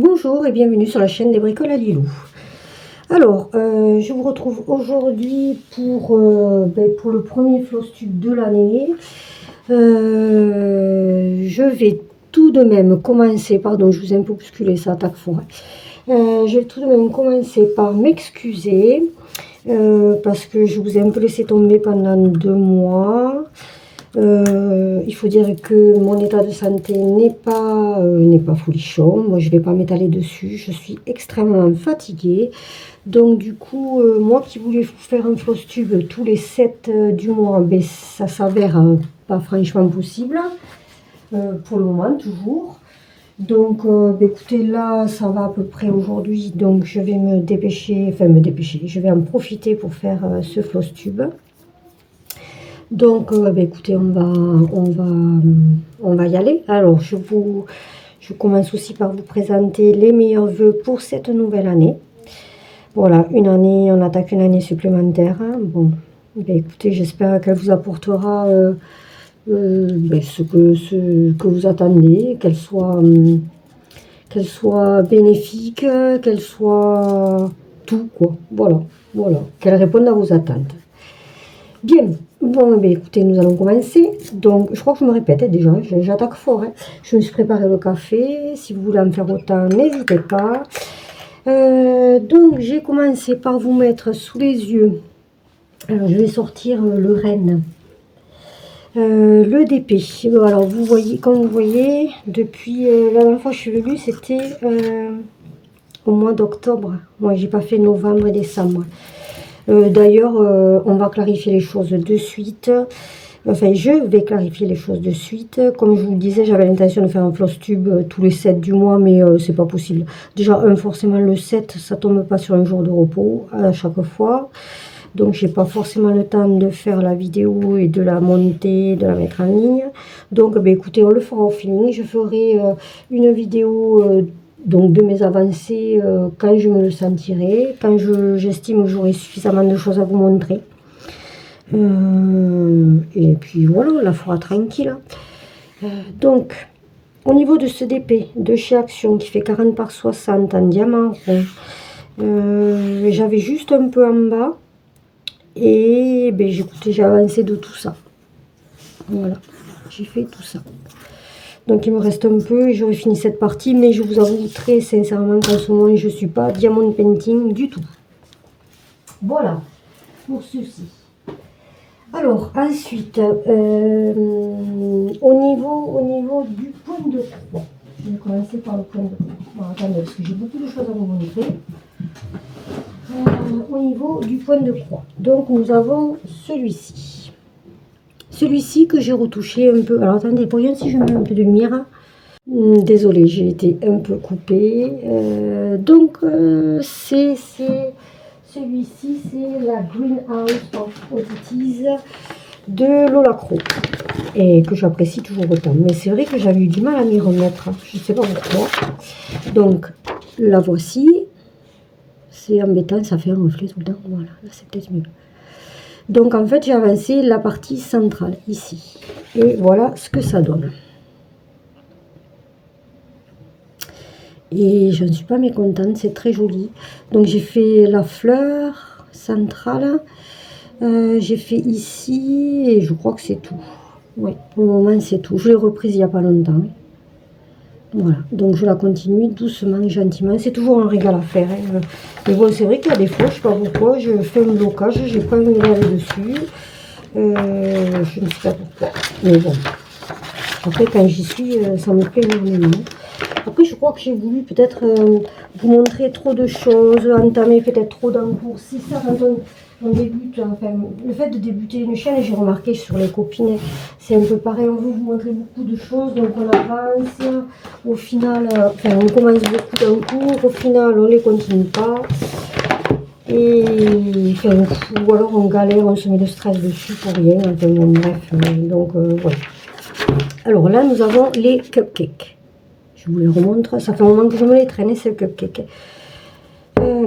Bonjour et bienvenue sur la chaîne des bricoles à Lilou. Alors, je vous retrouve aujourd'hui pour le premier floss tube de l'année. Je vais tout de même commencer, pardon, je vous ai un peu bousculé, ça attaque fort. Je vais tout de même commencer par m'excuser parce que je vous ai un peu laissé tomber pendant 2 mois. Il faut dire que mon état de santé n'est pas folichon. Moi, je ne vais pas m'étaler dessus. Je suis extrêmement fatiguée. Donc, du coup, moi qui voulais vous faire un floss tube tous les 7 du mois, ben, ça s'avère pas franchement possible. Pour le moment, toujours. Donc, écoutez, là, ça va à peu près aujourd'hui. Donc, je vais me dépêcher. Je vais en profiter pour faire ce floss tube. Donc, écoutez, on va y aller. Alors, je commence aussi par vous présenter les meilleurs vœux pour cette nouvelle année. Voilà, on attaque une année supplémentaire. Hein. Bon, écoutez, j'espère qu'elle vous apportera ce que vous attendez, qu'elle soit bénéfique, qu'elle soit tout, quoi. Voilà, qu'elle réponde à vos attentes. Bien, bon, écoutez, nous allons commencer. Donc, je crois que je me répète déjà, j'attaque fort. Hein. Je me suis préparé le café. Si vous voulez en faire autant, n'hésitez pas. Donc, j'ai commencé par vous mettre sous les yeux. Alors, je vais sortir le Rennes. Le DP. Alors, vous voyez, comme vous voyez, depuis la dernière fois que je suis venue, c'était au mois d'octobre. Moi, j'ai pas fait novembre et décembre. D'ailleurs, on va clarifier les choses de suite. Enfin, je vais clarifier les choses de suite. Comme je vous le disais, j'avais l'intention de faire un floss tube tous les 7 du mois, mais c'est pas possible. Déjà, forcément, le 7, ça tombe pas sur un jour de repos à chaque fois. Donc, j'ai pas forcément le temps de faire la vidéo et de la monter, de la mettre en ligne. Donc, écoutez, on le fera au feeling. Je ferai une vidéo donc de mes avancées quand je me le sentirai, quand j'estime que j'aurai suffisamment de choses à vous montrer. Et puis voilà, on la fera tranquille. Donc, au niveau de ce DP de chez Action qui fait 40 par 60 en diamant rond, j'avais juste un peu en bas. Et j'ai avancé de tout ça. Voilà, j'ai fait tout ça. Donc il me reste un peu et j'aurai fini cette partie, mais je vous avoue très sincèrement qu'en ce moment je ne suis pas diamond painting du tout. Voilà pour ceci. Alors ensuite, au niveau du point de croix, je vais commencer par le point de croix. Bon, attendez, parce que j'ai beaucoup de choses à vous montrer. Au niveau du point de croix, donc nous avons celui-ci. Celui-ci que j'ai retouché un peu. Alors attendez, pour rien si je mets un peu de lumière. Désolée, j'ai été un peu coupée. Donc c'est celui-ci, c'est la Greenhouse of Oddities de Lola Crow. Et que j'apprécie toujours autant. Mais c'est vrai que j'avais eu du mal à m'y remettre. Je ne sais pas pourquoi. Donc la voici. C'est embêtant, ça fait un reflet tout le temps. Voilà, là c'est peut-être mieux. Donc en fait j'ai avancé la partie centrale ici. Et voilà ce que ça donne. Et je ne suis pas mécontente, c'est très joli. Donc j'ai fait la fleur centrale. J'ai fait ici et je crois que c'est tout. Oui, pour le moment c'est tout. Je l'ai reprise il n'y a pas longtemps. Voilà, donc je la continue doucement, gentiment. C'est toujours un régal à faire. Hein. Mais bon, c'est vrai qu'il y a des fois, je ne sais pas pourquoi, je fais un blocage, j'ai pas envie d'aller dessus. Je ne sais pas pourquoi. Mais bon, après quand j'y suis, ça me plaît énormément. Après, je crois que j'ai voulu peut-être vous montrer trop de choses, entamer peut-être trop d'encours. C'est ça, quand on débute, enfin, le fait de débuter une chaîne, j'ai remarqué sur les copines, c'est un peu pareil, on veut vous montrer beaucoup de choses, donc on avance, au final, on commence beaucoup d'encours, au final, on ne les continue pas. Et ou alors on galère, on se met le stress dessus pour rien, enfin, bon, bref, donc voilà. Alors là, nous avons les cupcakes. Je vous les remontre, ça fait un moment que je me les traîne, ces cupcakes.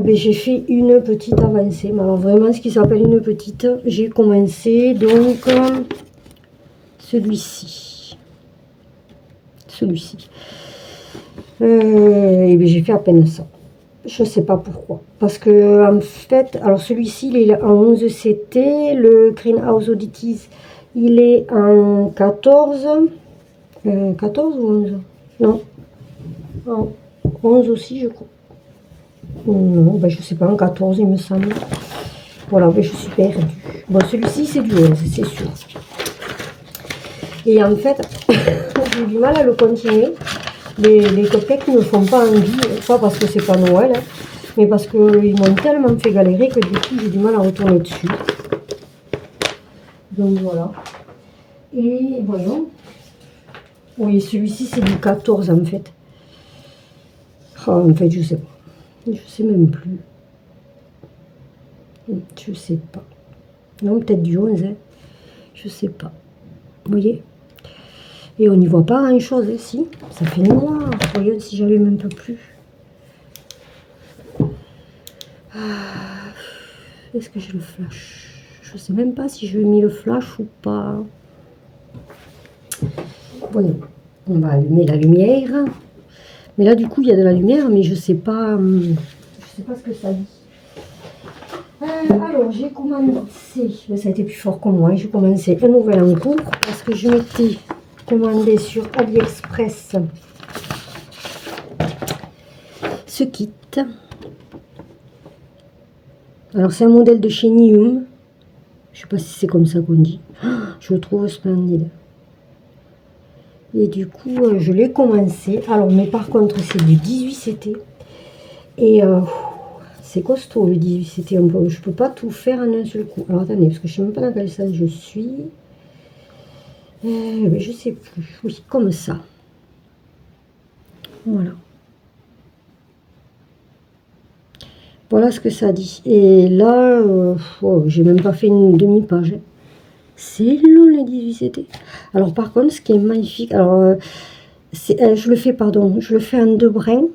J'ai fait une petite avancée, mais alors vraiment ce qui s'appelle une petite, j'ai commencé donc celui-ci. Et bien j'ai fait à peine ça. Je sais pas pourquoi. Parce que en fait, alors celui-ci il est en 11 CT, le Greenhouse Oddities il est en 14. 14 ou 11? Non. En 11 aussi je crois. Non, ben je sais pas, en 14 il me semble. Voilà, ben je suis perdue. Bon, celui-ci c'est du 11, c'est sûr. Et en fait, j'ai eu du mal à le continuer. Les cupcakes ne me font pas envie, pas parce que c'est pas Noël, hein, mais parce qu'ils m'ont tellement fait galérer que du coup j'ai du mal à retourner dessus. Donc voilà. Et voyons. Oui, celui-ci c'est du 14 en fait. Oh, en fait, je sais pas. Je sais même plus. Je sais pas. Non, peut-être du 11, hein. Je sais pas. Vous voyez? Et on n'y voit pas grand chose ici. Ça fait noir. Voyons si j'allume un peu plus. Ah, est-ce que j'ai le flash? Je sais même pas si je lui ai mis le flash ou pas. Voyons. On va allumer la lumière. Mais là, du coup, il y a de la lumière, mais je sais pas ce que ça dit. Alors, j'ai commencé, ça a été plus fort que moi, j'ai commencé un nouvel en cours parce que je m'étais commandé sur AliExpress ce kit. Alors, c'est un modèle de chez Nium. Je sais pas si c'est comme ça qu'on dit. Je le trouve splendide. Et du coup, je l'ai commencé. Alors, mais par contre, c'est du 18 CT. Et c'est costaud le 18 CT. Je peux pas tout faire en un seul coup. Alors, attendez, parce que je sais même pas dans quel sens je suis. Mais je sais plus. Oui, comme ça. Voilà. Voilà ce que ça dit. Et là, oh, j'ai même pas fait une demi-page. C'est long les 18 CT. Alors par contre, ce qui est magnifique, alors je le fais, pardon, je le fais en 2 brins.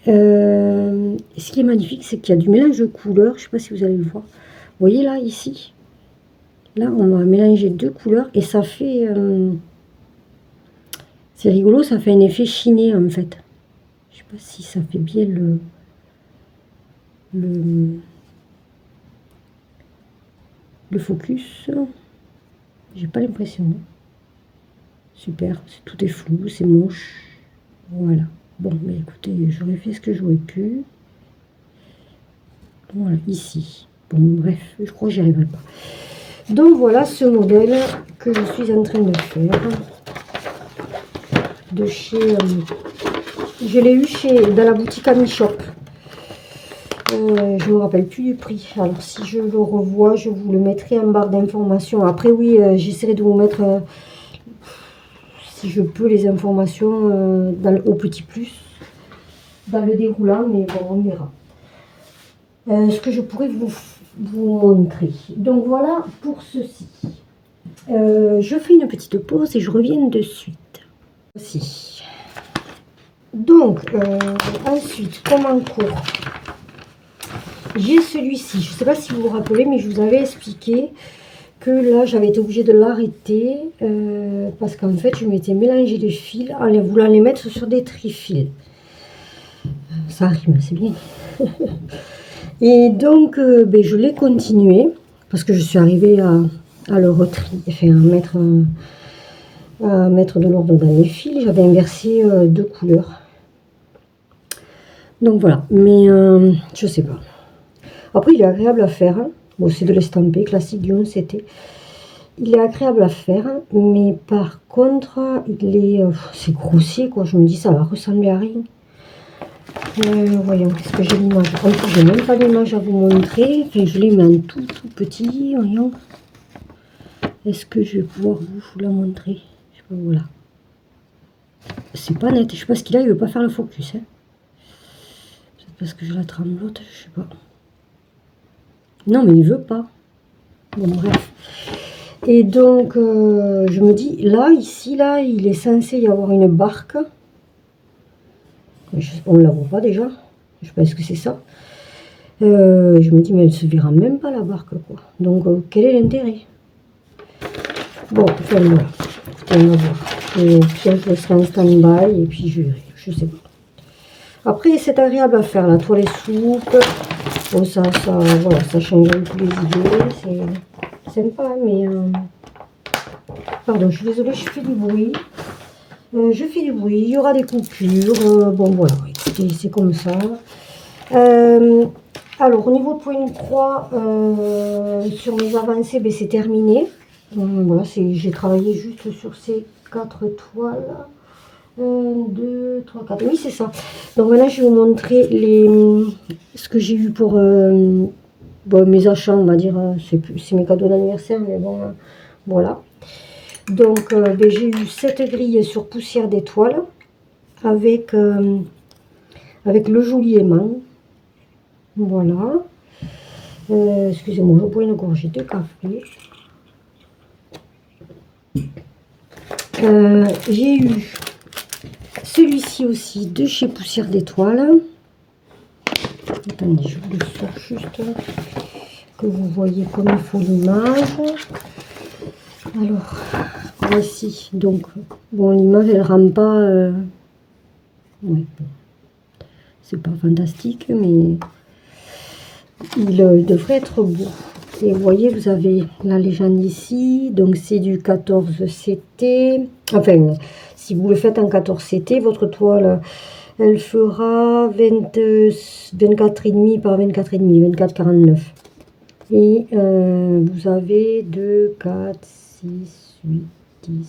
Ce qui est magnifique, c'est qu'il y a du mélange de couleurs. Je sais pas si vous allez le voir. Vous voyez là, ici. Là, on va mélanger 2 couleurs et ça fait... c'est rigolo, ça fait un effet chiné en fait. Je sais pas si ça fait bien le focus. J'ai pas l'impression. Super, tout est flou, c'est moche. Voilà. Bon, mais écoutez, j'aurais fait ce que j'aurais pu. Voilà, ici. Bon, bref, je crois que j'y arriverai pas. Donc voilà ce modèle que je suis en train de faire. De chez... je l'ai eu dans la boutique Ami Shop. Je ne me rappelle plus du prix. Alors si je le revois, je vous le mettrai en barre d'informations. Après oui, j'essaierai de vous mettre, si je peux, les informations au petit plus, dans le déroulant, mais bon, on verra. Ce que je pourrais vous montrer. Donc voilà pour ceci. Je fais une petite pause et je reviens de suite. Voici. Donc, ensuite, comme en cours, j'ai celui-ci. Je ne sais pas si vous vous rappelez, mais je vous avais expliqué que là, j'avais été obligée de l'arrêter parce qu'en fait, je m'étais mélangé les fils en voulant les mettre sur des trifils. Ça rime, c'est bien. Et donc, je l'ai continué parce que je suis arrivée à le retrier, enfin à mettre de l'ordre dans les fils. J'avais inversé 2 couleurs. Donc voilà, mais je sais pas. Après, il est agréable à faire. Hein. Bon, c'est de l'estampé classique du 11 CT. Il est agréable à faire, mais par contre, c'est grossier, quoi. Je me dis, ça va ressembler à rien. Voyons, qu'est-ce que j'ai l'image. En plus, j'ai même pas l'image à vous montrer. Enfin, je l'ai mis en tout petit, voyons. Est-ce que je vais pouvoir vous la montrer? Je sais pas, voilà. C'est pas net. Je sais pas ce qu'il a, il veut pas faire le focus. Hein. Peut-être parce que je la tremblote, je sais pas. Non, mais il veut pas. Bon, bref. Et donc, je me dis, là, ici, là, il est censé y avoir une barque. On ne la voit pas déjà. Je sais pas ce que c'est ça. Je me dis, mais elle se verra même pas la barque, quoi. Donc, quel est l'intérêt? Bon, enfin, voilà. Écoutez, on va voir. Et puis, je serai en stand-by et puis je verrai. je sais pas. Après, c'est agréable à faire, la toile est souple. Bon, voilà, ça change un peu les idées. C'est sympa, mais... Pardon, je suis désolée, je fais du bruit. Il y aura des coupures. Bon, voilà, c'est comme ça. Alors, au niveau de point de croix, sur mes avancées, ben, c'est terminé. Voilà, j'ai travaillé juste sur ces 4 toiles. 1, 2, 3, 4. Oui, c'est ça. Donc maintenant, je vais vous montrer ce que j'ai eu pour bon, mes achats, on va dire. C'est mes cadeaux d'anniversaire, mais bon, voilà. Donc, ben, j'ai eu cette grille sur poussière d'étoiles avec le joli aimant. Voilà. Excusez-moi, je bois une gorgée de café. J'ai eu celui-ci aussi de chez Poussière d'étoiles. Attendez, je vous le sors juste que vous voyez comme il faut l'image. Alors, voici. Donc, bon, l'image elle rend pas. Ouais, c'est pas fantastique, mais il devrait être beau. Et vous voyez, vous avez la légende ici. Donc, c'est du 14 CT. Enfin, si vous le faites en 14 CT, votre toile, elle fera 24,5 par 24,5, 24,49. Et vous avez 2, 4, 6, 8, 10, 12,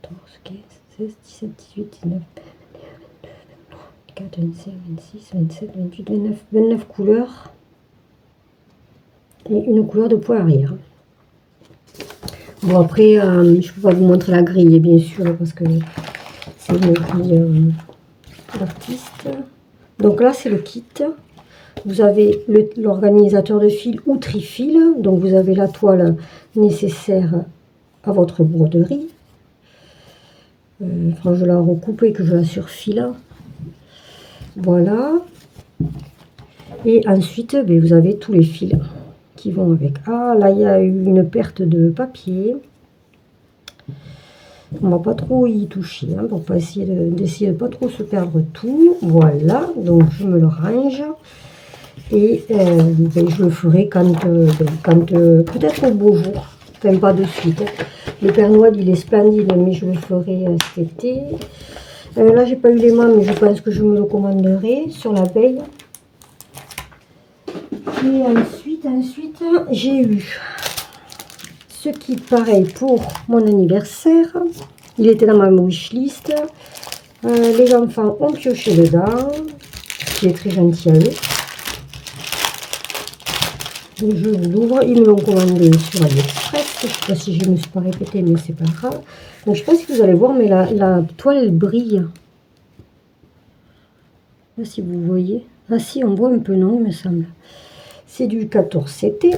14, 15, 16, 17, 18, 19, 24, 25, 26, 27, 28, 29 couleurs. Et une couleur de poids arrière. Bon, après, je ne peux pas vous montrer la grille, bien sûr, parce que c'est une grille d'artiste. Donc là, c'est le kit. Vous avez l'organisateur de fil ou trifil. Donc, vous avez la toile nécessaire à votre broderie. Quand je la recoupe et que je la surfile. Voilà. Et ensuite, ben, vous avez tous les fils qui vont avec. Ah, là, il y a eu une perte de papier. On va pas trop y toucher, hein, pour pas d'essayer de pas trop se perdre tout. Voilà, donc je me le range. Et ben, je le ferai quand peut-être au beau jour. Enfin, pas de suite. Le Père Noël, il est splendide, mais je le ferai cet été. Là, j'ai pas eu les mains, mais je pense que je me le commanderai sur l'abeille. Et ensuite, j'ai eu ce kit pareil pour mon anniversaire. Il était dans ma wishlist. Les enfants ont pioché dedans, ce qui est très gentil à eux. Donc je l'ouvre, ils me l'ont commandé sur AliExpress. Je ne sais pas si je me suis pas répétée, mais c'est pas grave. Donc je ne sais pas si vous allez voir, mais la toile elle brille. Là, si vous voyez. Ah si, on voit un peu, non, il me semble. C'est du 14 CT.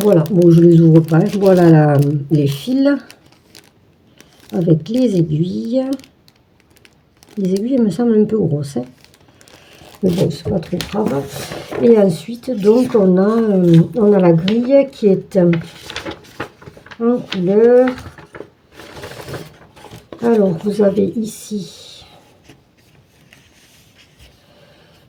Voilà, bon, je les ouvre pas. Voilà les fils avec les aiguilles. Les aiguilles, elles me semblent un peu grosses, hein. Mais bon, c'est pas trop grave. Et ensuite, donc, on a la grille qui est en couleur. Alors, vous avez ici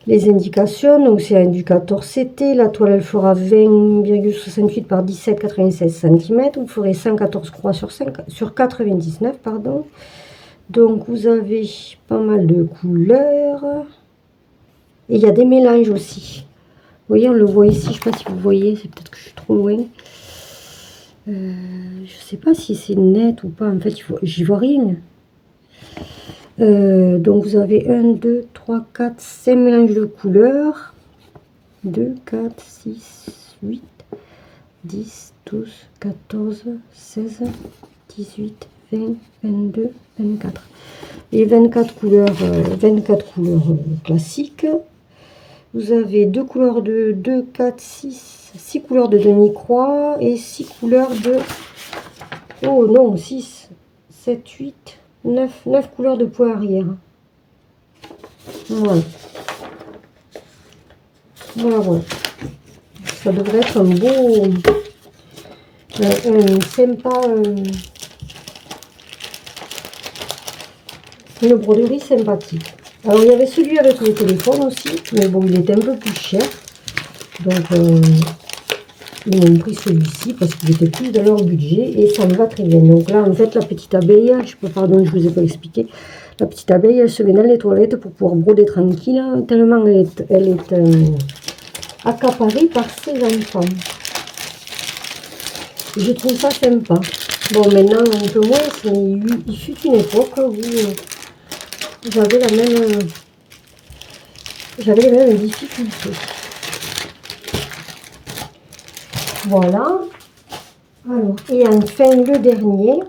les indications. Donc, c'est un du 14 CT. La toile, elle fera 20,68 par 17,96 cm. Vous ferez 114 croix sur 99, pardon. Donc, vous avez pas mal de couleurs. Et il y a des mélanges aussi. Vous voyez, on le voit ici. Je ne sais pas si vous voyez. C'est peut-être que je suis trop loin. Je ne sais pas si c'est net ou pas. En fait, j'y vois rien. Donc, vous avez 1, 2, 3, 4, 5 mélanges de couleurs. 2, 4, 6, 8, 10, 12, 14, 16, 18, 20, 22, 24. Et 24 couleurs classiques. Vous avez 2 couleurs de 2, 4, 6 couleurs de demi-croix et 6 couleurs de... Oh non, 6, 7, 8, 9 couleurs de poids arrière. Voilà. Voilà. Ça devrait être un beau... sympa... Une broderie sympathique. Alors, il y avait celui avec le téléphone aussi, mais bon, il était un peu plus cher. Donc, ils m'ont pris celui-ci parce qu'il était plus dans leur budget et ça me va très bien. Donc là, en fait, la petite abeille, pardon, je vous ai pas expliqué. La petite abeille, elle se met dans les toilettes pour pouvoir broder tranquille, tellement elle est accaparée par ses enfants. Je trouve ça sympa. Bon, maintenant, un peu moins, il fut une époque où j'avais les mêmes difficultés. Voilà. Alors, et enfin, le dernier.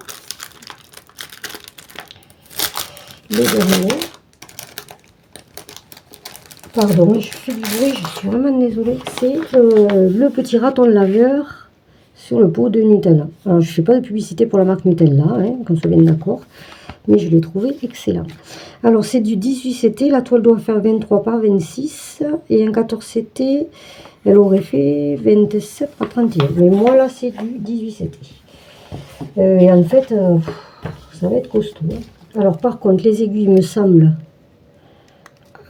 Pardon, je fais du bruit, je suis vraiment désolée. C'est le petit raton laveur sur le pot de Nutella. Alors, je ne fais pas de publicité pour la marque Nutella, hein, qu'on soit bien d'accord. Mais je l'ai trouvé excellent. Alors, c'est du 18 CT. La toile doit faire 23 par 26. Et un 14 CT, elle aurait fait 27 par 31. Mais moi, là, c'est du 18 CT. Et en fait, ça va être costaud. Alors, par contre, les aiguilles me semblent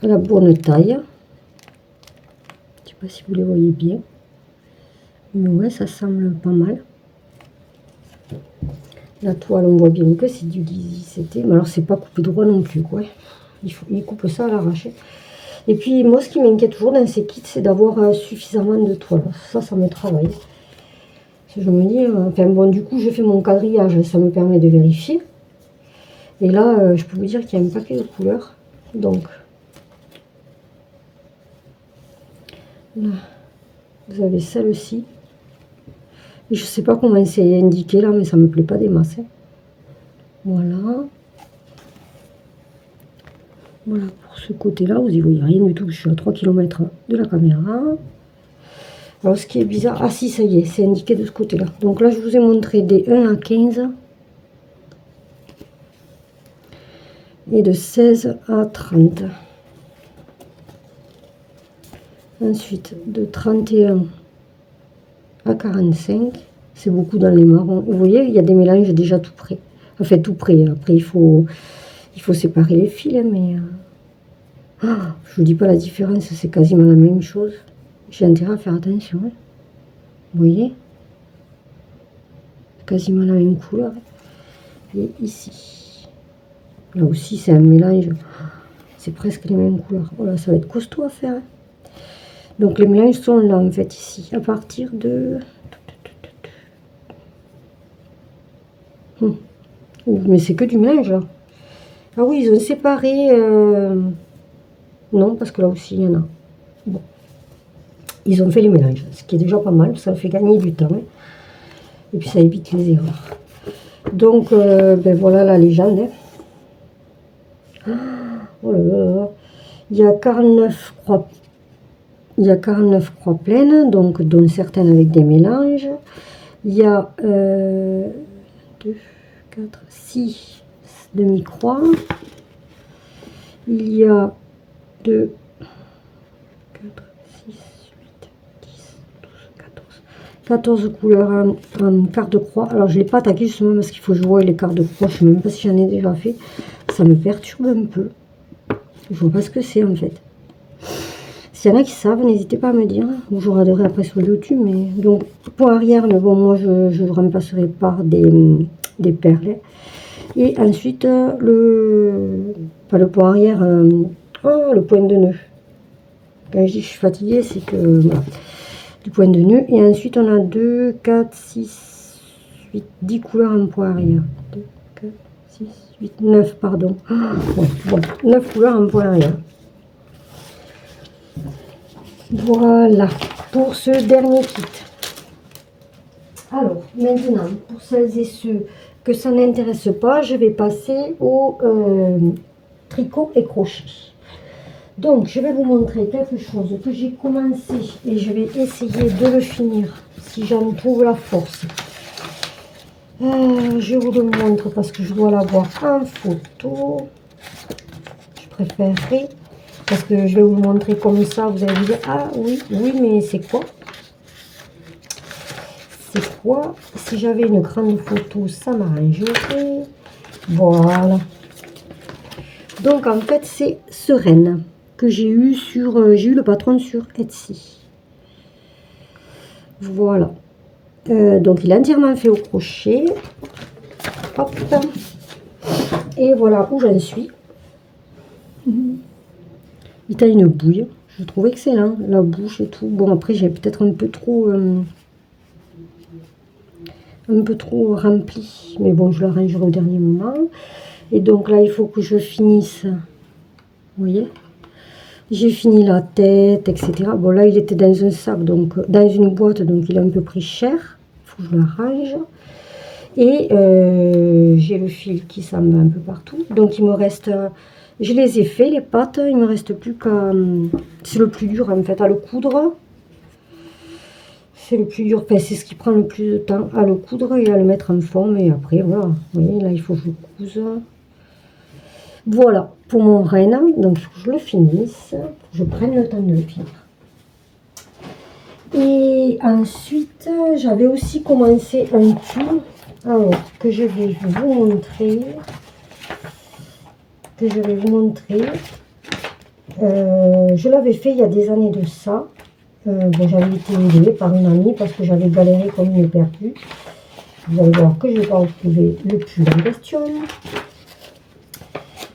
à la bonne taille. Je ne sais pas si vous les voyez bien. Mais ouais, ça semble pas mal. La toile, on voit bien que c'est du 18 CT. Mais alors, c'est pas coupé droit non plus, quoi. Il coupe ça à l'arrache. Et puis, moi, ce qui m'inquiète toujours dans ces kits, c'est d'avoir suffisamment de toile. Ça me travaille. Je me dis, enfin bon, du coup, je fais mon quadrillage, ça me permet de vérifier. Et là, je peux vous dire qu'il y a un paquet de couleurs. Donc, là, vous avez celle-ci. Je sais pas comment c'est indiqué là, mais ça me plaît pas des masses. Hein. Voilà. Voilà pour ce côté-là, vous y voyez rien du tout. Je suis à 3 km de la caméra. Alors, ce qui est bizarre, ah si, ça y est, c'est indiqué de ce côté-là. Donc là, je vous ai montré des 1 à 15 et de 16 à 30. Ensuite, de 31 à 45, c'est beaucoup dans les marrons. Vous voyez, il y a des mélanges déjà tout prêts. Enfin, tout prêt. Après, il faut séparer les fils, mais je vous dis pas la différence, c'est quasiment la même chose. J'ai intérêt à faire attention. Hein. Vous voyez, quasiment la même couleur. Et ici, là aussi, c'est un mélange. C'est presque les mêmes couleurs. Voilà, ça va être costaud à faire. Hein. Donc les mélanges sont là en fait ici, à partir de... Mais c'est que du mélange là. Ah oui, ils ont séparé... Non, parce que là aussi il y en a. Bon. Ils ont fait les mélanges, ce qui est déjà pas mal, ça fait gagner du temps. Hein. Et puis ça évite les erreurs. Donc, ben voilà la légende. Hein. Oh là là. Il y a 49 croix. Il y a 49 croix pleines, donc dont certaines avec des mélanges. Il y a 2, 4, 6 demi-croix. Il y a 2, 4, 6, 8, 10, 12, 14 couleurs en quart de croix. Alors je ne l'ai pas attaqué justement parce qu'il faut jouer les quarts de croix. Je ne sais même pas si j'en ai déjà fait. Ça me perturbe un peu. Je ne vois pas ce que c'est en fait. S'il y en a qui savent, n'hésitez pas à me dire. Je regarderai après sur YouTube. Mais... Donc, pour arrière, mais bon, moi, je remplacerai par des perles. Et ensuite, pas le point arrière, le point de nœud. Quand je dis que je suis fatiguée, c'est que, voilà, du point de nœud. Et ensuite, on a 2, 4, 6, 8, 10 couleurs en point arrière. 2, 4, 6, 8, 9, pardon. Bon, 9 couleurs en point arrière. Voilà, pour ce dernier kit. Alors, maintenant, pour celles et ceux que ça n'intéresse pas, je vais passer au tricot et crochet. Donc, je vais vous montrer quelque chose que j'ai commencé et je vais essayer de le finir, si j'en trouve la force. Je vous le montre parce que je dois l'avoir en photo. Je préférerais... Parce que je vais vous montrer comme ça, vous allez vous dire, ah oui, mais c'est quoi? C'est quoi? Si j'avais une grande photo, ça m'arrangerait. Voilà. Donc en fait c'est Sereine que j'ai eu sur j'ai eu le patron sur Etsy. Voilà. Donc il est entièrement fait au crochet. Hop. Et voilà où j'en suis. Il a une bouille. Je trouve excellent. La bouche et tout. Bon après j'ai peut-être un peu trop rempli. Mais bon je l'arrangerai au dernier moment. Et donc là il faut que je finisse. Vous voyez? J'ai fini la tête, etc. Bon là il était dans un sac, donc dans une boîte, donc il a un peu pris cher. Il faut que je l'arrange. Et j'ai le fil qui s'en va un peu partout. Donc il me reste, je les ai fait les pattes, il me reste plus qu'à, c'est le plus dur en fait à le coudre. C'est le plus dur, enfin, c'est ce qui prend le plus de temps à le coudre et à le mettre en forme. Et après voilà, vous voyez là il faut que je couse. Voilà pour mon renne, donc il faut que je le finisse, que je prenne le temps de le finir. Et ensuite j'avais aussi commencé un tulle. Alors, que je vais vous montrer. Je l'avais fait il y a des années de ça. Bon, j'avais été aidée par une amie parce que j'avais galéré comme une perdue. Vous allez voir que je vais pas retrouver le pull en question.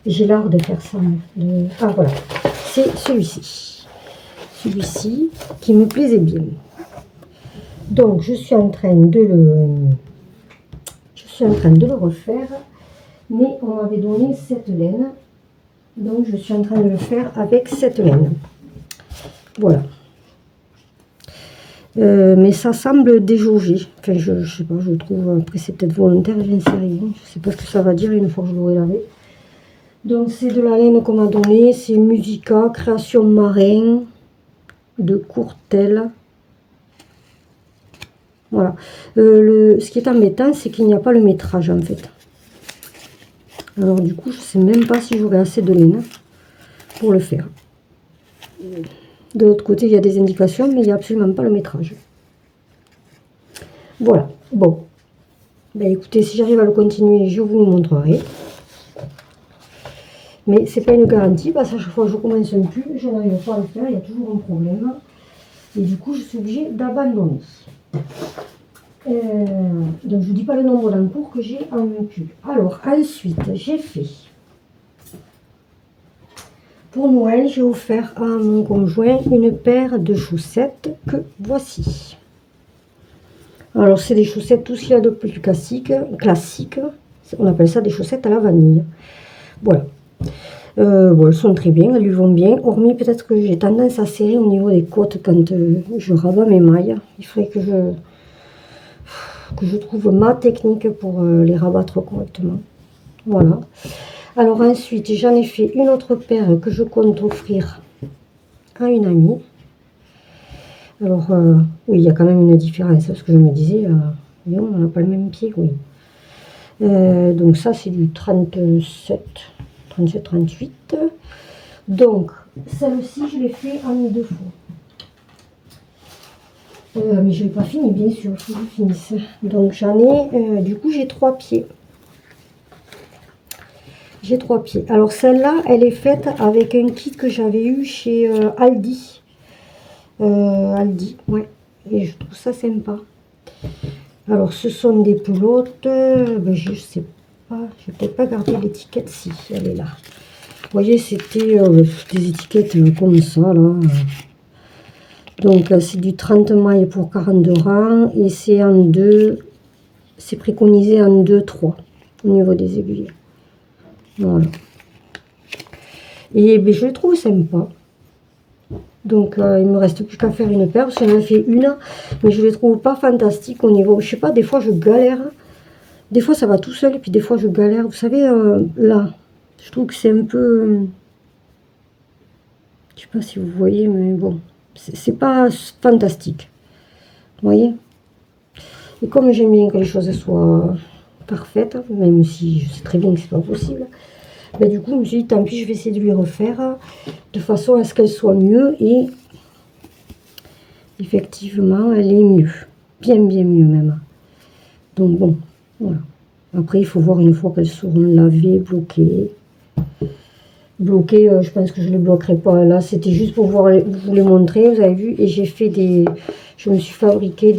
J'ai l'art de faire ça. Ah voilà, c'est celui-ci. Celui-ci qui me plaisait bien. Donc, je suis en train de le refaire, mais on m'avait donné cette laine, donc je suis en train de le faire avec cette laine. Voilà. Mais ça semble déjaugé. Enfin, je sais pas, je trouve. Après, c'est peut-être volontaire, je ne sais rien. Je sais pas ce que ça va dire une fois que je l'aurai lavé. Donc, c'est de la laine qu'on m'a donné. C'est Musica Création Marin de Courtel. Voilà. Ce qui est embêtant, c'est qu'il n'y a pas le métrage en fait. Alors du coup, je ne sais même pas si j'aurai assez de laine pour le faire. De l'autre côté, il y a des indications, mais il n'y a absolument pas le métrage. Voilà. Bon. Ben, écoutez, si j'arrive à le continuer, je vous le montrerai. Mais c'est pas une garantie, parce qu'à chaque fois que je commence un pull, je n'arrive pas à le faire, il y a toujours un problème. Et du coup, je suis obligée d'abandonner. Donc je vous dis pas le nombre d'encours que j'ai en pull. Alors ensuite j'ai fait pour Noël, j'ai offert à mon conjoint une paire de chaussettes que voici. Alors c'est des chaussettes tout ce qu'il y a de plus classique, on appelle ça des chaussettes à la vanille. Voilà. Bon, elles sont très bien, elles lui vont bien, hormis peut-être que j'ai tendance à serrer au niveau des côtes quand je rabats mes mailles. Il faudrait que je trouve ma technique pour les rabattre correctement. Voilà. Alors ensuite, j'en ai fait une autre paire que je compte offrir à une amie. Alors, oui, il y a quand même une différence, parce que je me disais, on n'a pas le même pied, oui. Donc ça, c'est du 37-38. Donc, celle-ci, je l'ai fait en 2 fois. Mais je n'ai pas fini, bien sûr, il faut que je finisse. Donc j'en ai, du coup j'ai 3 pieds. J'ai 3 pieds. Alors celle-là, elle est faite avec un kit que j'avais eu chez Aldi. Aldi, ouais. Et je trouve ça sympa. Alors ce sont des pelotes, ben, je sais pas, je vais peut-être pas garder l'étiquette, si, elle est là. Vous voyez, c'était des étiquettes comme ça, là. Donc c'est du 30 mailles pour 42 rangs et c'est en 2, c'est préconisé en 2-3 au niveau des aiguilles. Voilà. Et ben, je le trouve sympa. Donc il me reste plus qu'à faire une paire, parce que j'en ai fait une, mais je les trouve pas fantastiques au niveau, je sais pas, des fois je galère. Des fois ça va tout seul et puis des fois je galère. Vous savez, là, je trouve que c'est un peu... je sais pas si vous voyez, mais bon. C'est pas fantastique. Vous voyez? Et comme j'aime bien que les choses soient parfaites, même si je sais très bien que c'est pas possible, ben du coup je me suis dit tant pis, je vais essayer de lui refaire de façon à ce qu'elle soit mieux. Et effectivement elle est mieux. Bien mieux même. Donc bon, voilà. Après il faut voir une fois qu'elles seront lavées, bloquées. bloqué, je pense que je les bloquerai pas. Là, c'était juste pour vous les montrer, vous avez vu. Et j'ai fait je me suis fabriqué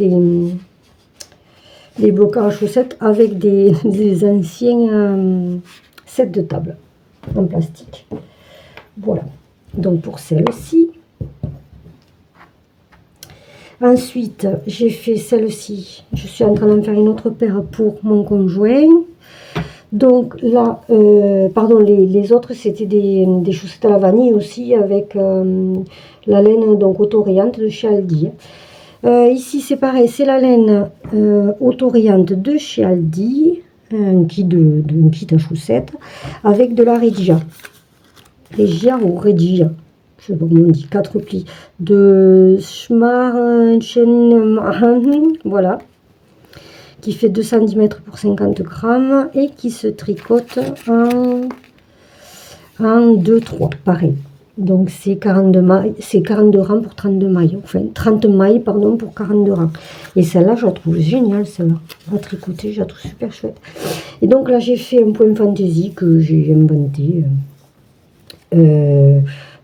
des bloqueurs à chaussettes avec des anciens sets de table en plastique. Voilà, donc pour celle-ci. Ensuite, j'ai fait celle-ci. Je suis en train d'en faire une autre paire pour mon conjoint. Donc là, pardon, les autres, c'était des chaussettes à la vanille aussi avec la laine donc auto-rayante de chez Aldi. Ici, c'est pareil, c'est la laine auto-rayante de chez Aldi, un kit à chaussettes avec de la Regia. Regia ou Regia, je sais pas comment on dit, 4 plis de Schmarchen, voilà, qui fait 2 cm pour 50 grammes et qui se tricote en 2-3, pareil. Donc c'est 42 mailles, c'est 42 rangs pour 32 mailles, enfin 30 mailles pardon pour 42 rangs. Et celle-là, je la trouve géniale, celle-là, à tricoter, je la trouve super chouette. Et donc là, j'ai fait un point fantaisie que j'ai inventé.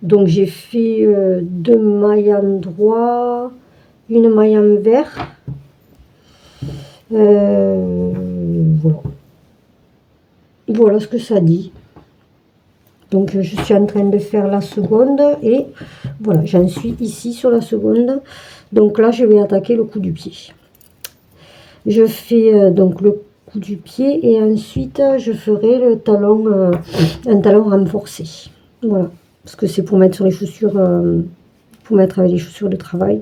Donc j'ai fait 2 mailles en droit, une maille en vert. Voilà. Voilà ce que ça dit. Donc je suis en train de faire la seconde et voilà, j'en suis ici sur la seconde. Donc là, je vais attaquer le coup du pied. Je fais donc le coup du pied et ensuite je ferai le talon, un talon renforcé. Voilà, parce que c'est pour mettre sur les chaussures, pour mettre avec les chaussures de travail.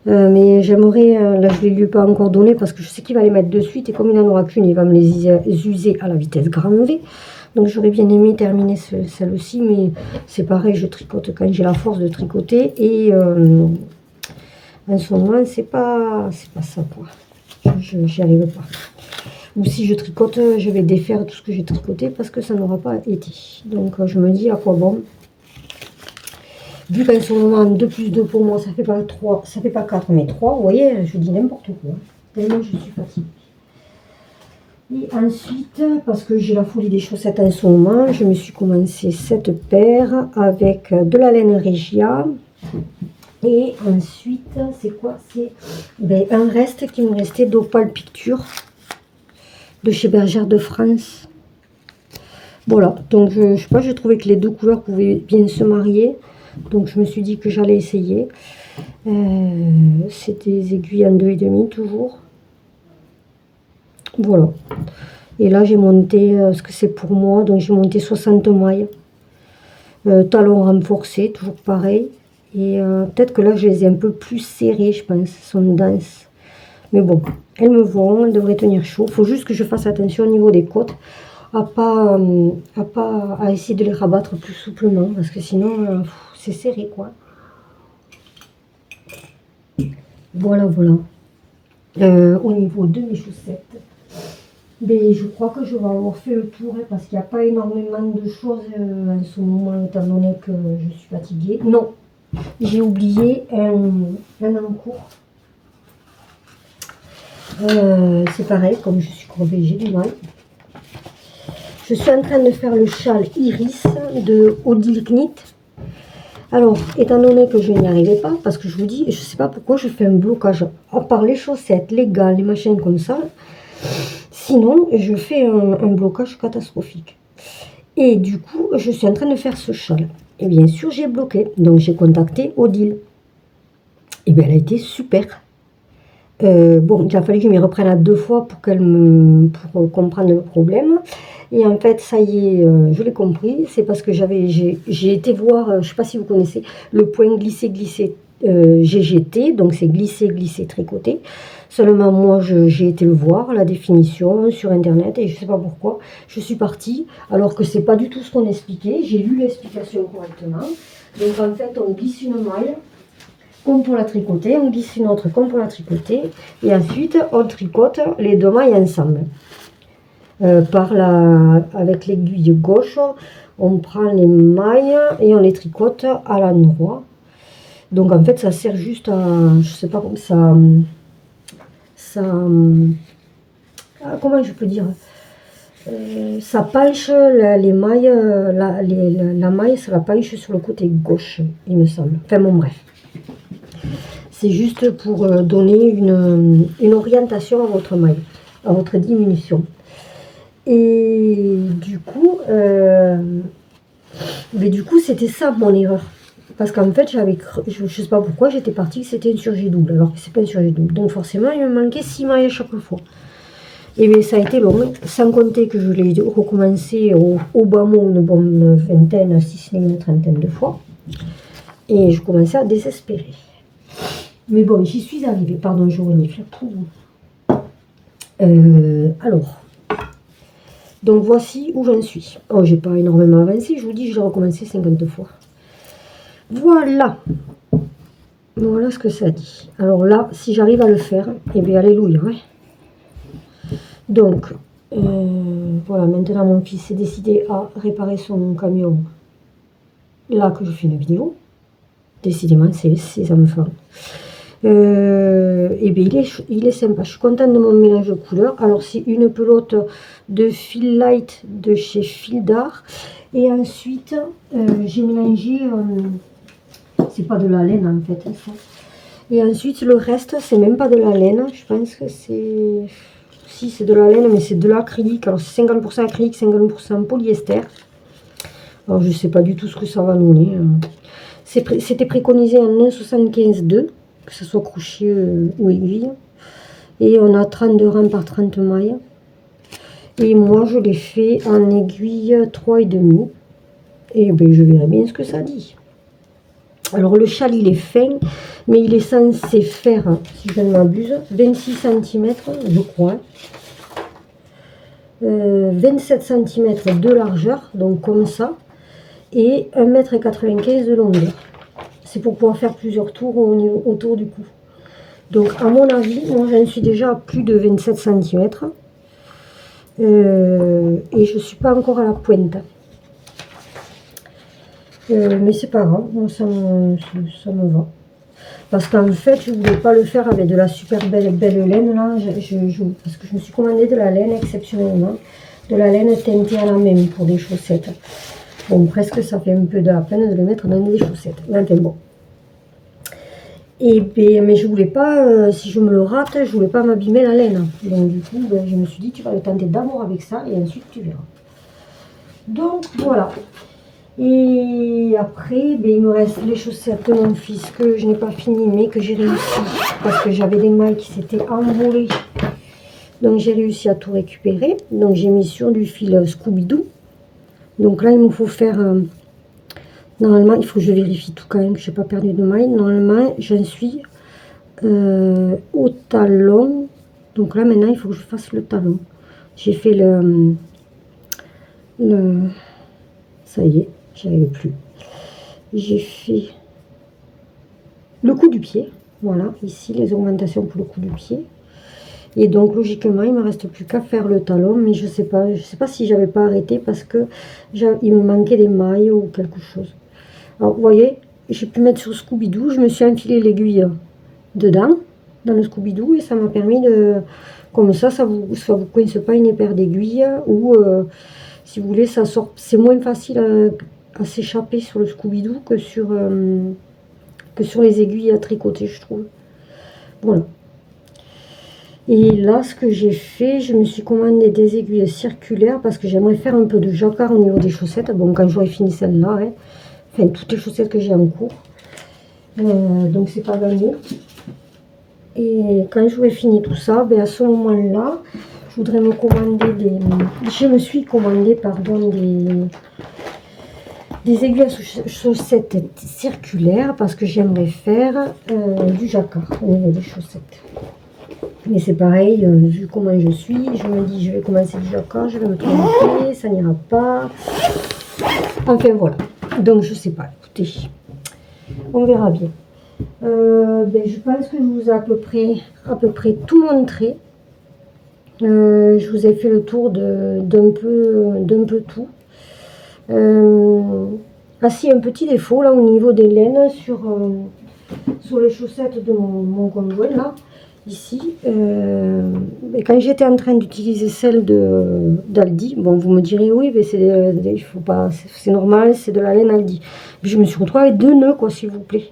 Mais j'aimerais, là je ne lui ai pas encore donné parce que je sais qu'il va les mettre de suite et comme il n'en aura qu'une, il va me les user à la vitesse grand V. Donc j'aurais bien aimé terminer celle-ci, mais c'est pareil, je tricote quand j'ai la force de tricoter et en ce moment c'est pas ça quoi. J'y arrive pas. Ou si je tricote, je vais défaire tout ce que j'ai tricoté parce que ça n'aura pas été. Donc je me dis à quoi bon. Vu qu'en ce moment 2 plus 2 pour moi ça fait pas 3, ça fait pas 4 mais 3, vous voyez, je dis n'importe quoi. Tellement je suis fatiguée. Et ensuite, parce que j'ai la folie des chaussettes en ce moment, je me suis commencé cette paire avec de la laine Regia. Et ensuite, c'est quoi? C'est un reste qui me restait d'Opal Picture de chez Bergère de France. Voilà, donc je sais pas, je trouvais que les deux couleurs pouvaient bien se marier. Donc je me suis dit que j'allais essayer. C'est des aiguilles en 2,5 toujours. Voilà. Et là j'ai monté ce que c'est pour moi. Donc j'ai monté 60 mailles. Talons renforcés, toujours pareil. Et peut-être que là je les ai un peu plus serrées, je pense. Elles sont denses. Mais bon, elles me vont, elles devraient tenir chaud. Il faut juste que je fasse attention au niveau des côtes. À essayer de les rabattre plus souplement. Parce que sinon... c'est serré quoi. Voilà. Au niveau de mes chaussettes, mais je crois que je vais avoir fait le tour parce qu'il n'y a pas énormément de choses en ce moment étant donné que je suis fatiguée. Non, j'ai oublié un encours. C'est pareil, comme je suis crevée, j'ai du mal. Je suis en train de faire le châle Iris de Odile Knit. Alors, étant donné que je n'y arrivais pas, parce que je vous dis, je ne sais pas pourquoi je fais un blocage, à part les chaussettes, les gants, les machins comme ça, sinon je fais un blocage catastrophique. Et du coup, je suis en train de faire ce châle. Et bien sûr, j'ai bloqué, donc j'ai contacté Odile. Et bien, elle a été super. Bon, il a fallu que je m'y reprenne à 2 fois pour comprendre le problème. Et en fait, ça y est, je l'ai compris. C'est parce que j'ai été voir, je ne sais pas si vous connaissez, le point glisser GGT. Donc c'est glisser tricoter. Seulement moi, j'ai été le voir, la définition sur internet. Et je ne sais pas pourquoi, je suis partie. Alors que c'est pas du tout ce qu'on expliquait. J'ai lu l'explication correctement. Donc en fait, on glisse une maille comme pour la tricoter, on glisse une autre comme pour la tricoter, et ensuite on tricote les 2 mailles ensemble. Avec l'aiguille gauche, on prend les mailles et on les tricote à l'endroit. Donc en fait ça sert juste à, je sais pas comme ça comment je peux dire, ça penche les mailles, la maille, ça la penche sur le côté gauche, il me semble. Enfin bon, bref. C'est juste pour donner une orientation à votre maille, à votre diminution. Et du coup, c'était ça mon erreur. Parce qu'en fait, je ne sais pas pourquoi, j'étais partie que c'était une surgie double, alors que c'est pas une surgie double. Donc forcément, il me manquait 6 mailles à chaque fois. Et bien ça a été long, sans compter que je l'ai recommencé au bas mot une bonne vingtaine, si ce n'est une trentaine de fois. Et je commençais à désespérer. Mais bon, j'y suis arrivée. Pardon, je renifle. Alors, donc voici où j'en suis. Oh, j'ai pas énormément avancé, je vous dis, je l'ai recommencé 50 fois. Voilà. Voilà ce que ça dit. Alors là, si j'arrive à le faire, eh bien, alléluia. Hein. Donc, voilà, maintenant mon fils s'est décidé à réparer son camion. Là que je fais une vidéo. Décidément, c'est ses enfants. Et bien il est sympa. Je suis contente de mon mélange de couleurs. Alors, c'est une pelote de Feel Light de chez Fil d'Art. Et ensuite, j'ai mélangé. C'est pas de la laine en fait. Ça. Et ensuite, le reste, c'est même pas de la laine. Je pense que c'est. Si, c'est de la laine, mais c'est de l'acrylique. Alors, c'est 50% acrylique, 50% polyester. Alors, je sais pas du tout ce que ça va donner. C'était préconisé en 1,75,2, que ce soit crochet ou aiguille. Et on a 32 rangs par 30 mailles. Et moi, je l'ai fait en aiguille 3,5. Et ben, je verrai bien ce que ça dit. Alors, le châle, il est fin, mais il est censé faire, si je ne m'abuse, 26 cm, je crois. 27 cm de largeur, donc comme ça. Et 1,95 m de longueur. C'est pour pouvoir faire plusieurs tours autour du cou. Donc à mon avis, moi j'en suis déjà à plus de 27 cm. Et je ne suis pas encore à la pointe. Mais c'est pas grave, moi, ça me va. Parce qu'en fait, je ne voulais pas le faire avec de la super belle laine là. Parce que je me suis commandé de la laine exceptionnellement. De la laine teintée à la même pour des chaussettes. Bon, presque ça fait un peu de la peine de le mettre dans des chaussettes. Mais enfin bon. Et bien, mais je voulais pas, si je me le rate, je voulais pas m'abîmer la laine. Donc du coup, ben, je me suis dit, tu vas le tenter d'abord avec ça et ensuite tu verras. Donc voilà. Et après, ben, il me reste les chaussettes de mon fils que je n'ai pas fini, mais que j'ai réussi. Parce que j'avais des mailles qui s'étaient envolées. Donc j'ai réussi à tout récupérer. Donc j'ai mis sur du fil Scooby-Doo. Donc là, il me faut faire... normalement, il faut que je vérifie tout quand même, que je n'ai pas perdu de maille. Normalement, j'en suis au talon. Donc là, maintenant, il faut que je fasse le talon. J'ai fait ça y est, j'y arrive plus. J'ai fait le coup du pied. Voilà, ici, les augmentations pour le coup du pied. Et donc, logiquement, il ne me reste plus qu'à faire le talon. Mais je sais pas si j'avais pas arrêté parce que il me manquait des mailles ou quelque chose. Alors, vous voyez, j'ai pu mettre sur Scooby-Doo. Je me suis enfilé l'aiguille dedans, dans le Scooby-Doo. Et ça m'a permis de... Comme ça vous coince pas une paire d'aiguilles. Ou, si vous voulez, ça sort... C'est moins facile à s'échapper sur le Scooby-Doo que sur les aiguilles à tricoter, je trouve. Voilà. Et là, ce que j'ai fait, je me suis commandé des aiguilles circulaires parce que j'aimerais faire un peu de jacquard au niveau des chaussettes. Bon, quand j'aurai fini celle-là, hein, enfin, toutes les chaussettes que j'ai en cours. Donc, c'est pas gagné. Et quand j'aurai fini tout ça, ben, à ce moment-là, je voudrais me commander Je me suis commandé, pardon, des aiguilles à chaussettes circulaires parce que j'aimerais faire du jacquard au niveau des chaussettes. Mais c'est pareil, vu comment je suis, je me dis je vais commencer du jacquard, je vais me tromper, ça n'ira pas. Enfin voilà, donc je sais pas, écoutez, on verra bien. Ben, je pense que je vous ai à peu près tout montré. Je vous ai fait le tour d'un peu tout. Ah si, un petit défaut là au niveau des laines sur les chaussettes de mon conjoint là. ici. Et quand j'étais en train d'utiliser celle d'Aldi, bon, vous me direz oui, mais il faut pas, c'est normal, c'est de la laine Aldi. Puis je me suis retrouvée avec 2 nœuds, quoi, s'il vous plaît.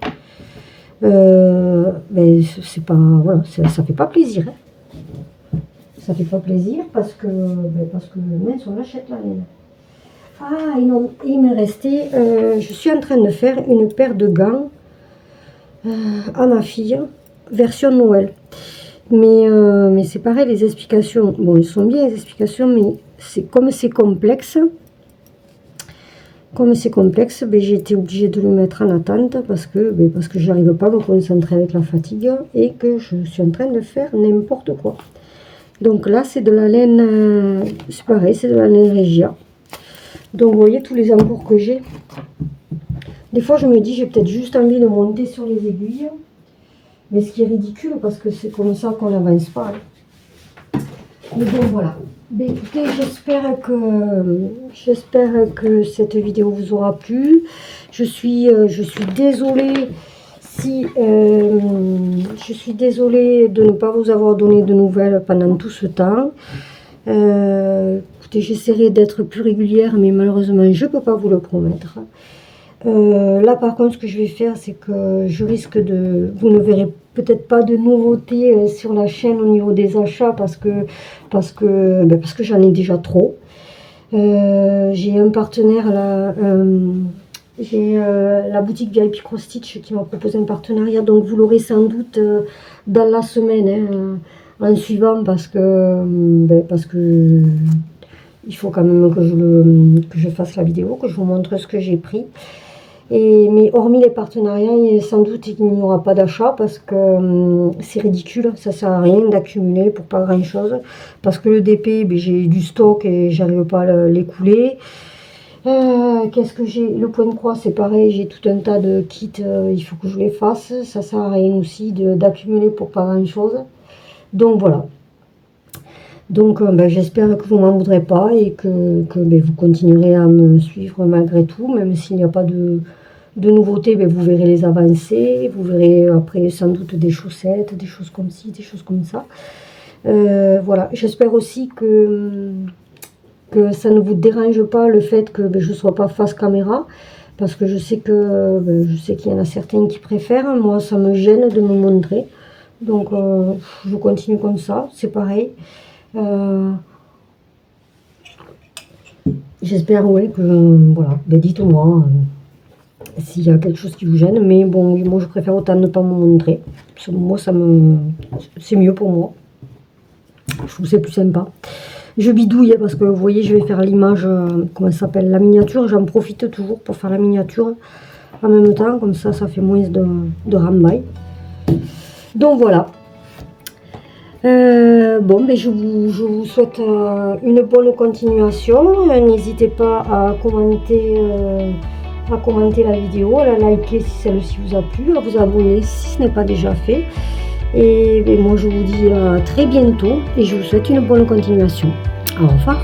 Mais c'est pas, voilà, ça fait pas plaisir. Hein. Ça fait pas plaisir parce que mince, on achète la laine. Ah, il me restait, je suis en train de faire une paire de gants à ma fille, version Noël. Mais c'est pareil, les explications, bon, ils sont bien les explications, mais comme c'est complexe, ben, j'ai été obligée de le mettre en attente parce que j'arrive pas à me concentrer avec la fatigue et que je suis en train de faire n'importe quoi. Donc là, c'est de la laine, c'est pareil, c'est de la laine Regia. Donc vous voyez tous les embours que j'ai. Des fois, je me dis, j'ai peut-être juste envie de monter sur les aiguilles. Mais ce qui est ridicule, parce que c'est comme ça qu'on n'avance pas. Hein. Mais bon, voilà. Ben, écoutez, j'espère que cette vidéo vous aura plu. Je suis désolée si je suis désolée de ne pas vous avoir donné de nouvelles pendant tout ce temps. Écoutez, j'essaierai d'être plus régulière, mais malheureusement, je ne peux pas vous le promettre. Là, par contre, ce que je vais faire, c'est que je risque de... Vous ne verrez peut-être pas de nouveautés sur la chaîne au niveau des achats parce que j'en ai déjà trop. J'ai un partenaire là, j'ai la boutique VIP Cross Stitch qui m'a proposé un partenariat, donc vous l'aurez sans doute dans la semaine en suivant parce que il faut quand même que je fasse la vidéo, que je vous montre ce que j'ai pris. Mais hormis les partenariats, sans doute il n'y aura pas d'achat parce que c'est ridicule, ça sert à rien d'accumuler pour pas grand chose. Parce que le DP, ben, j'ai du stock et j'arrive pas à l'écouler. Qu'est-ce que j'ai? Le point de croix, c'est pareil, j'ai tout un tas de kits, il faut que je les fasse. Ça sert à rien aussi d'accumuler pour pas grand chose. Donc voilà. Donc ben, j'espère que vous m'en voudrez pas et que ben, vous continuerez à me suivre malgré tout, même s'il n'y a pas de nouveautés, ben, vous verrez les avancées, vous verrez après sans doute des chaussettes, des choses comme ci, des choses comme ça. Voilà, j'espère aussi que ça ne vous dérange pas le fait que ben, je ne sois pas face caméra, parce que je sais qu'il y en a certains qui préfèrent, moi ça me gêne de me montrer, donc je continue comme ça, c'est pareil. J'espère ouais, que voilà, ben dites-moi s'il y a quelque chose qui vous gêne, mais bon, moi je préfère autant ne pas me montrer. Moi c'est mieux pour moi. Je trouve c'est plus sympa. Je bidouille parce que vous voyez, je vais faire l'image, comment ça s'appelle, la miniature. J'en profite toujours pour faire la miniature en même temps, comme ça fait moins de rambaille. Donc voilà. Bon, ben je vous souhaite une bonne continuation. N'hésitez pas à commenter la vidéo, à la liker si celle-ci vous a plu, à vous abonner si ce n'est pas déjà fait. Et moi je vous dis à très bientôt et je vous souhaite une bonne continuation. Au revoir.